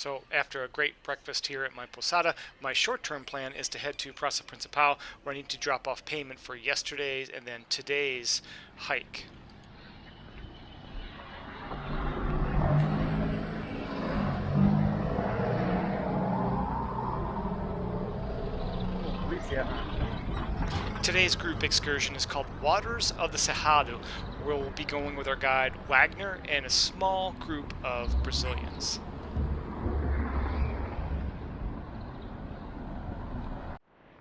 So after a great breakfast here at my posada, my short-term plan is to head to Praça Principal, where I need to drop off payment for yesterday's and then today's hike. Today's group excursion is called Waters of the Cerrado, where we'll be going with our guide Wagner and a small group of Brazilians.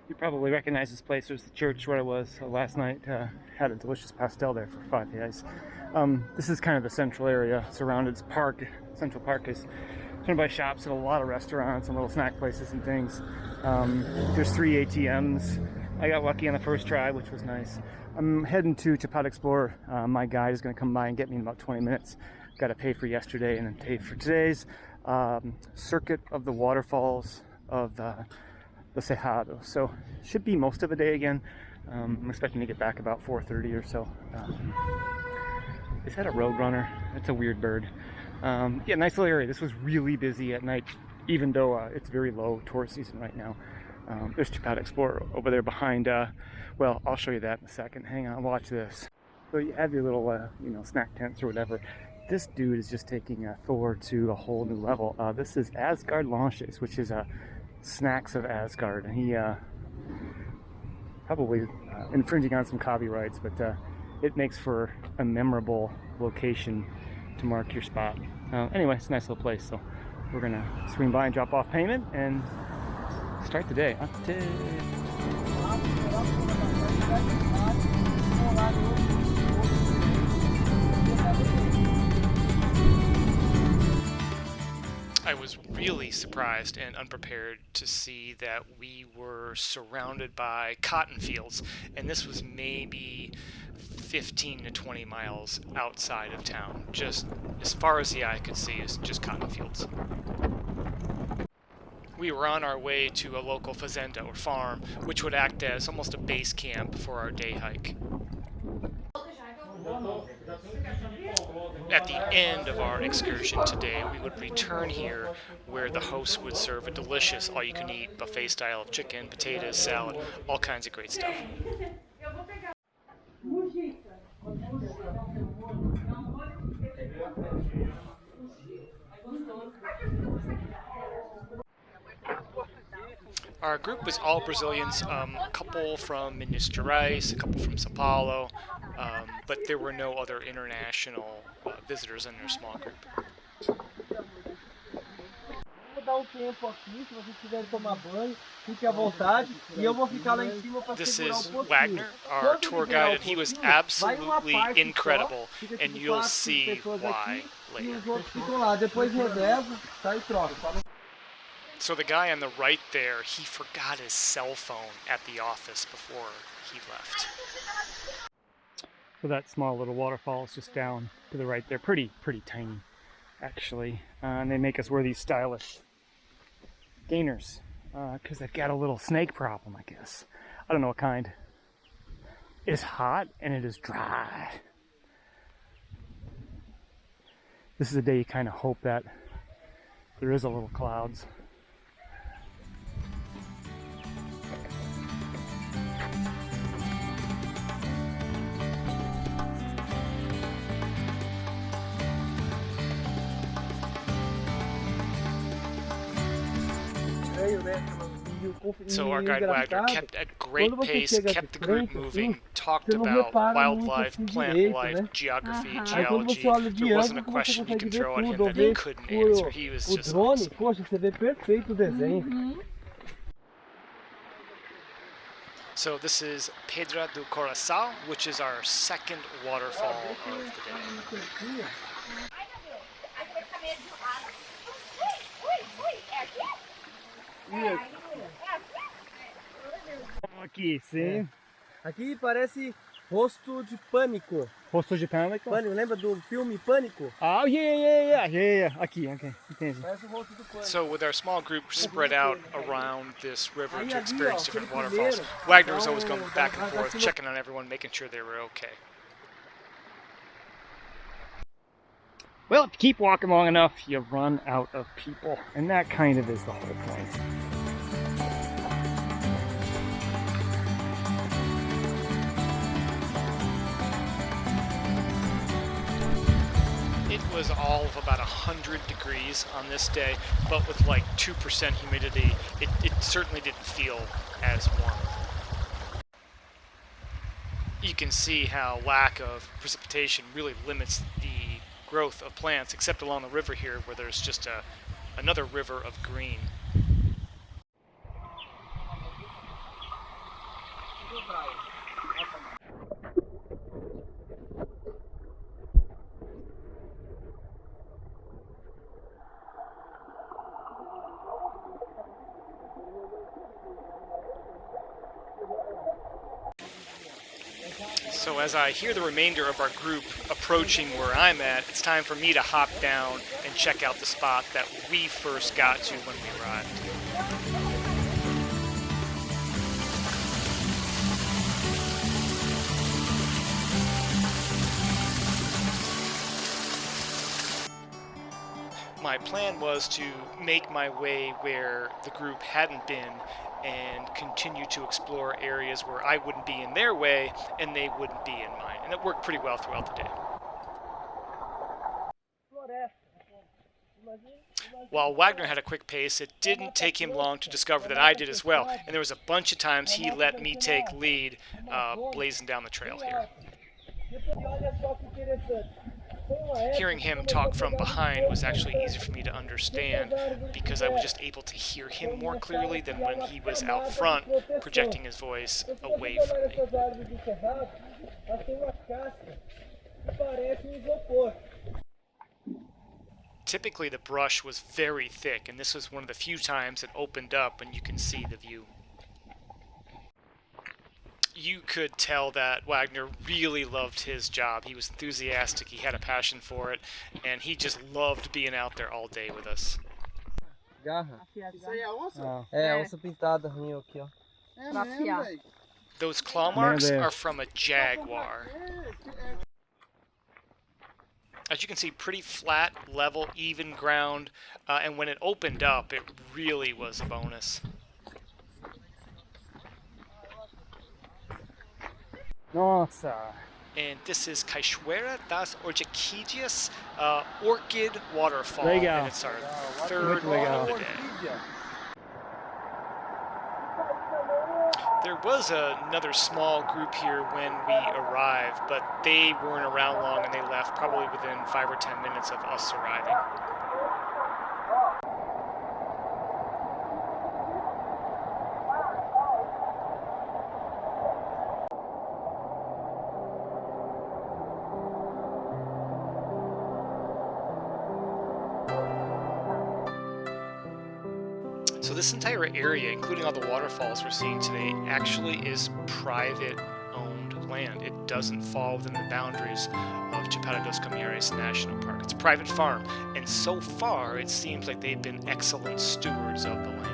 You probably recognize this place. It was the church where I was last night. Had a delicious pastel there for £5. This is kind of the central area. Surrounded park. Central Park is surrounded by shops and a lot of restaurants and little snack places and things. There's 3 ATMs. I got lucky on the first try, which was nice. I'm heading to Chapada Explorer. My guide is going to come by and get me in about 20 minutes. Got to pay for yesterday and then pay for today's circuit of the waterfalls of the Cerrado. So should be most of the day again. I'm expecting to get back about 4:30 or so. Is that a roadrunner? That's a weird bird. Yeah, nice little area. This was really busy at night, even though it's very low tourist season right now. There's Chapada Explorer over there behind. Well, I'll show you that in a second. Hang on, watch this. So you have your little, snack tents or whatever. This dude is just taking Thor to a whole new level. This is Asgard Launches, which is snacks of Asgard, and he probably infringing on some copyrights, but it makes for a memorable location to mark your spot. Anyway, it's a nice little place, so we're gonna swing by and drop off payment and start the day. I was really surprised and unprepared to see that we were surrounded by cotton fields, and this was maybe 15 to 20 miles outside of town. Just as far as the eye could see is just cotton fields. We were on our way to a local fazenda or farm, which would act as almost a base camp for our day hike. At the end of our excursion today, we would return here where the host would serve a delicious all-you-can-eat buffet style of chicken, potatoes, salad, all kinds of great stuff. Our group was all Brazilians, a couple from Minas Gerais, a couple from São Paulo, but there were no other international visitors in their small group. This is Wagner, our tour guide, and he was absolutely incredible, and you'll see why later. So the guy on the right there, he forgot his cell phone at the office before he left. So that small little waterfall is just down to the right there. Pretty tiny, actually. And they make us wear these stylish gainers because they've got a little snake problem, I guess. I don't know what kind. It's hot and it is dry. This is a day you kind of hope that there is a little clouds. So our guide Wagner kept at great pace, kept the group moving, talked about wildlife, plant life, geography, geology. There wasn't a question you could throw at him that he couldn't answer. He was just awesome. So this is Pedra do Coração, which is our second waterfall of the day. Aqui, sim. Aqui parece rosto de pânico. Rosto de pânico? Pânico, lembra do filme Pânico? Oh, yeah. Aqui, okay. Entendi. Parece o rosto do pânico. So with our small group spread out around this river to experience different waterfalls, Wagner was always going back and forth, checking on everyone, making sure they were okay. Well, if you keep walking long enough, you run out of people. And that kind of is the whole point. It was all of about 100 degrees on this day, but with like 2% humidity, it certainly didn't feel as warm. You can see how lack of precipitation really limits the growth of plants, except along the river here where there's just another river of green. So as I hear the remainder of our group approaching where I'm at, it's time for me to hop down and check out the spot that we first got to when we arrived. My plan was to make my way where the group hadn't been and continue to explore areas where I wouldn't be in their way and they wouldn't be in mine. And it worked pretty well throughout the day. While Wagner had a quick pace, it didn't take him long to discover that I did as well. And there was a bunch of times he let me take lead, blazing down the trail here. Hearing him talk from behind was actually easier for me to understand because I was just able to hear him more clearly than when he was out front projecting his voice away from me. Typically the brush was very thick, and this was one of the few times it opened up and you can see the view. You could tell that Wagner really loved his job. He was enthusiastic, he had a passion for it, and he just loved being out there all day with us. Those claw marks are from a jaguar. As you can see, pretty flat, level, even ground, and when it opened up, it really was a bonus. Nossa. And this is Cachoeira das Orquídeas Orchid Waterfall. Legal. And it's our third one of the day. There was another small group here when we arrived, but they weren't around long and they left probably within 5 or 10 minutes of us arriving. So this entire area, including all the waterfalls we're seeing today, actually is private-owned land. It doesn't fall within the boundaries of Chapada dos Guimarães National Park. It's a private farm, and so far it seems like they've been excellent stewards of the land.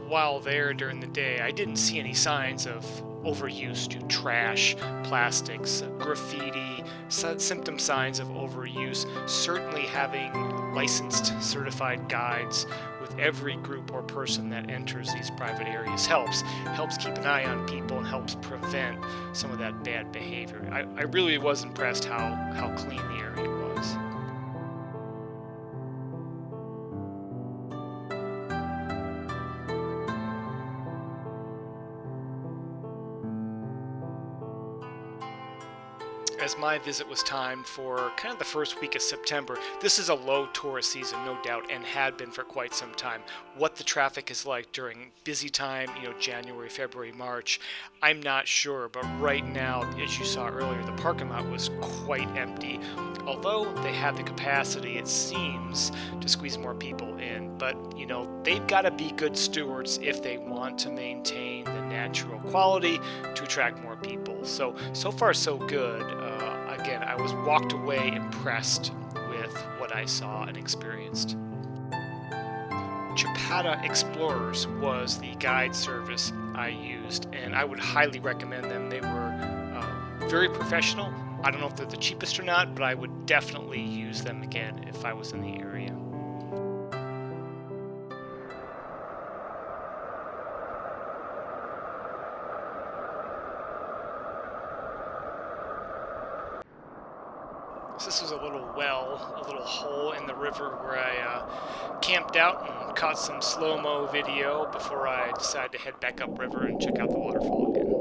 While there during the day, I didn't see any signs of overuse to trash, plastics, graffiti, symptom signs of overuse. Certainly having licensed, certified guides with every group or person that enters these private areas helps keep an eye on people and helps prevent some of that bad behavior. I really was impressed how clean the area was. As my visit was timed for kind of the first week of September, this is a low tourist season, no doubt, and had been for quite some time. What the traffic is like during busy time, January, February, March, I'm not sure, but right now, as you saw earlier, the parking lot was quite empty. Although they have the capacity, it seems, to squeeze more people in, but, they've got to be good stewards if they want to maintain the natural quality to attract more people. So far, so good. Again, I was walked away impressed with what I saw and experienced. Chapada Explorers was the guide service I used, and I would highly recommend them. They were very professional. I don't know if they're the cheapest or not, but I would definitely use them again if I was in the area. So this was a little well, a little hole in the river where I camped out and caught some slow-mo video before I decided to head back upriver and check out the waterfall again.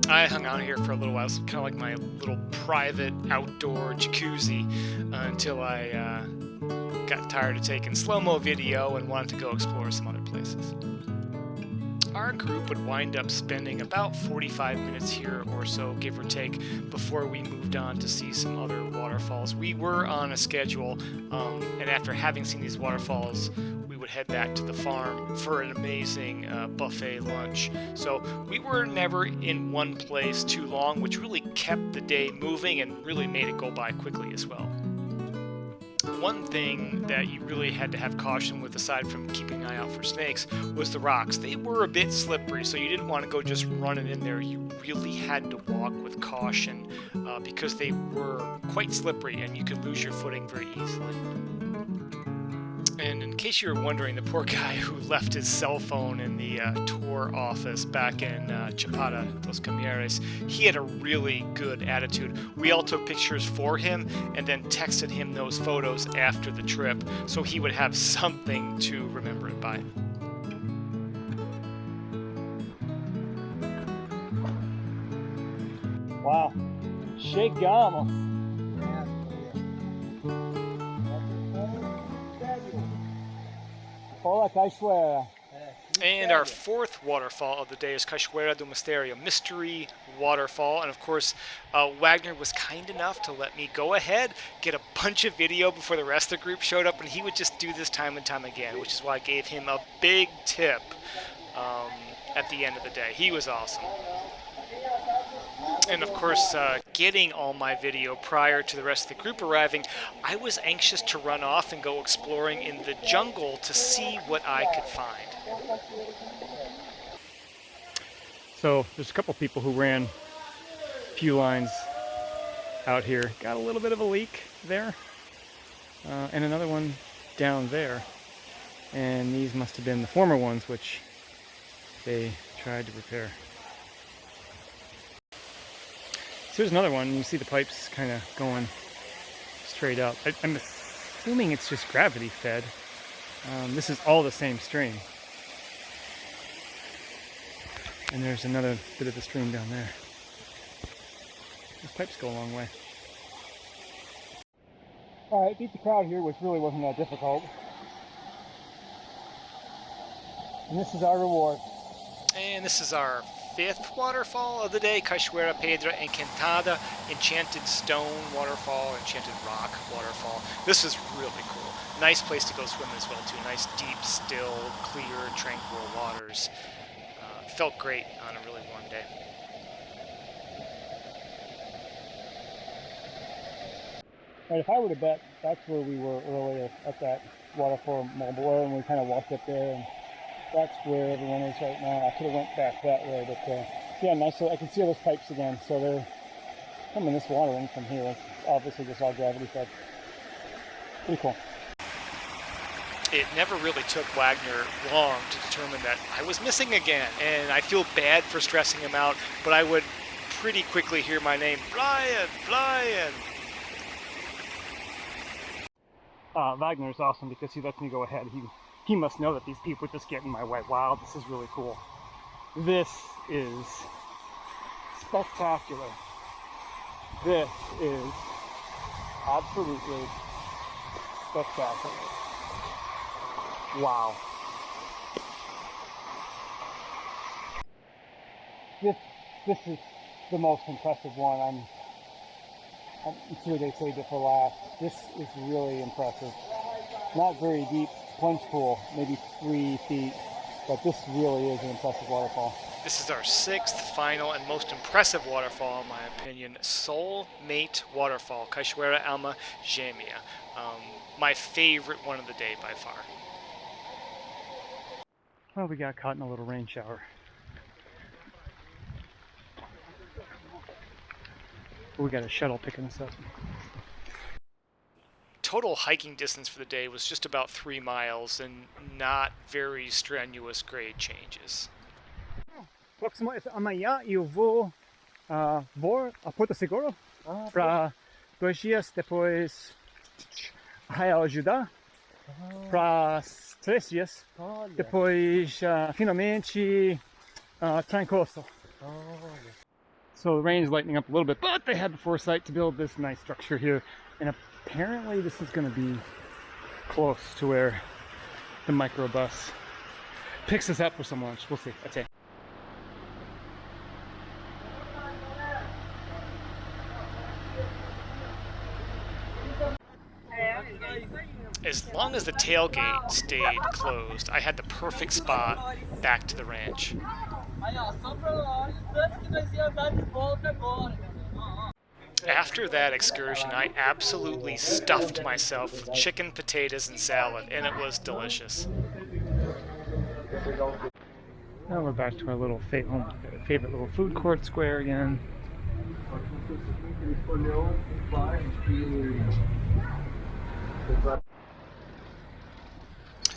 I hung out here for a little while. It's kind of like my little private outdoor jacuzzi until I got tired of taking slow-mo video and wanted to go explore some other places. Our group would wind up spending about 45 minutes here or so, give or take, before we moved on to see some other waterfalls. We were on a schedule, and after having seen these waterfalls, we would head back to the farm for an amazing buffet lunch. So we were never in one place too long, which really kept the day moving and really made it go by quickly as well. One thing that you really had to have caution with, aside from keeping an eye out for snakes, was the rocks. They were a bit slippery, so you didn't want to go just running in there. You really had to walk with caution because they were quite slippery and you could lose your footing very easily. And in case you were wondering, the poor guy who left his cell phone in the tour office back in Chapada dos Guimarães, he had a really good attitude. We all took pictures for him and then texted him those photos after the trip so he would have something to remember it by. Wow, chegamos! Hola, Cachoeira. And our fourth waterfall of the day is Cachoeira do Mistério, Mystery Waterfall. And of course, Wagner was kind enough to let me go ahead, get a bunch of video before the rest of the group showed up, and he would just do this time and time again, which is why I gave him a big tip at the end of the day. He was awesome. And of course, getting all my video prior to the rest of the group arriving, I was anxious to run off and go exploring in the jungle to see what I could find. So there's a couple people who ran a few lines out here. Got a little bit of a leak there, and another one down there. And these must have been the former ones, which they tried to repair. So here's another one. You see the pipes kind of going straight up. I'm assuming it's just gravity fed. This is all the same stream. And there's another bit of the stream down there. Those pipes go a long way. Alright, beat the crowd here, which really wasn't that difficult. And this is our reward. And this is our fifth waterfall of the day, Cachoeira, Pedra, Encantada, Enchanted Stone Waterfall, Enchanted Rock Waterfall. This is really cool. Nice place to go swim as well too. Nice, deep, still, clear, tranquil waters. Felt great on a really warm day. Right, if I were to bet, that's where we were earlier at that waterfall below, and we kind of walked up there, and that's where everyone is right now. I could have went back that way, but yeah, nice. So I can see all those pipes again. So they're coming this water in from here. It's obviously just all gravity fed. Pretty cool. It never really took Wagner long to determine that I was missing again, and I feel bad for stressing him out, but I would pretty quickly hear my name, Brian, Brian. Wagner is awesome because he lets me go ahead. He must know that these people just get in my way. Wow, this is really cool. This is spectacular. This is absolutely spectacular. Wow. This is the most impressive one. I'm sure they saved it for last. This is really impressive. Not very deep plunge pool, maybe 3 feet, but this really is an impressive waterfall. This is our sixth, final, and most impressive waterfall, in my opinion. Soulmate Waterfall, Cachoeira, Alma, Gêmea. My favorite one of the day by far. Well, we got caught in a little rain shower. We got a shuttle picking us up. Total hiking distance for the day was just about 3 miles and not very strenuous grade changes. Amanhã eu vou a Porto Seguro para 2 dias depois ajudar para 3 dias depois finalmente Trancoso. So the rain is lightening up a little bit, but they had the foresight to build this nice structure here, and apparently this is going to be close to where the microbus picks us up for some lunch. We'll see. Okay. As long as the tailgate stayed closed, I had the perfect spot back to the ranch. After that excursion, I absolutely stuffed myself with chicken, potatoes, and salad, and it was delicious. Now we're back to our little favorite little food court square again.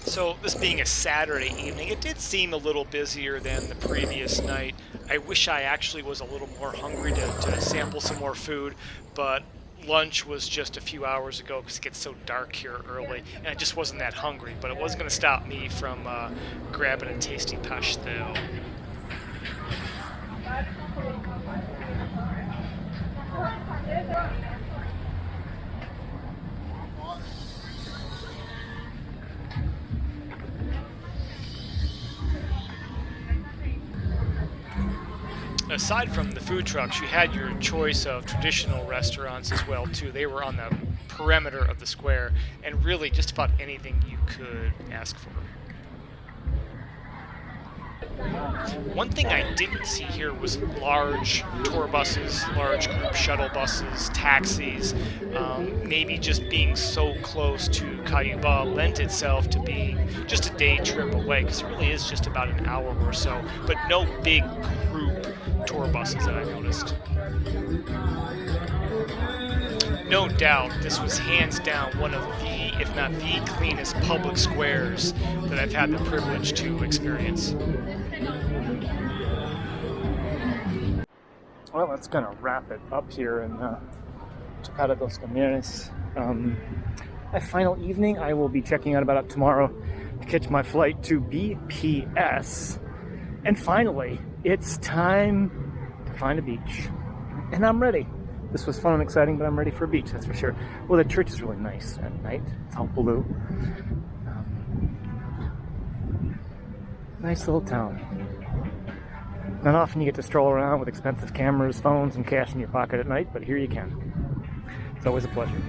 So, this being a Saturday evening, it did seem a little busier than the previous night. I wish I actually was a little more hungry to sample some more food, but lunch was just a few hours ago because it gets so dark here early, and I just wasn't that hungry, but it wasn't going to stop me from grabbing a tasty pastel. Aside from the food trucks, you had your choice of traditional restaurants as well too. They were on the perimeter of the square, and really just about anything you could ask for. One thing I didn't see here was large tour buses, large group shuttle buses, taxis. Maybe just being so close to Cayuba lent itself to being just a day trip away, because it really is just about an hour or so, but no big group tour buses that I noticed. No doubt this was hands down one of the, if not the cleanest public squares that I've had the privilege to experience. Well, that's gonna wrap it up here in Chapada dos Guimaraes. My final evening, I will be checking out about tomorrow to catch my flight to BPS. And finally, it's time to find a beach. And I'm ready. This was fun and exciting, but I'm ready for a beach, that's for sure. Well, the church is really nice at night. It's all blue. Nice little town. Not often you get to stroll around with expensive cameras, phones, and cash in your pocket at night, but here you can. It's always a pleasure.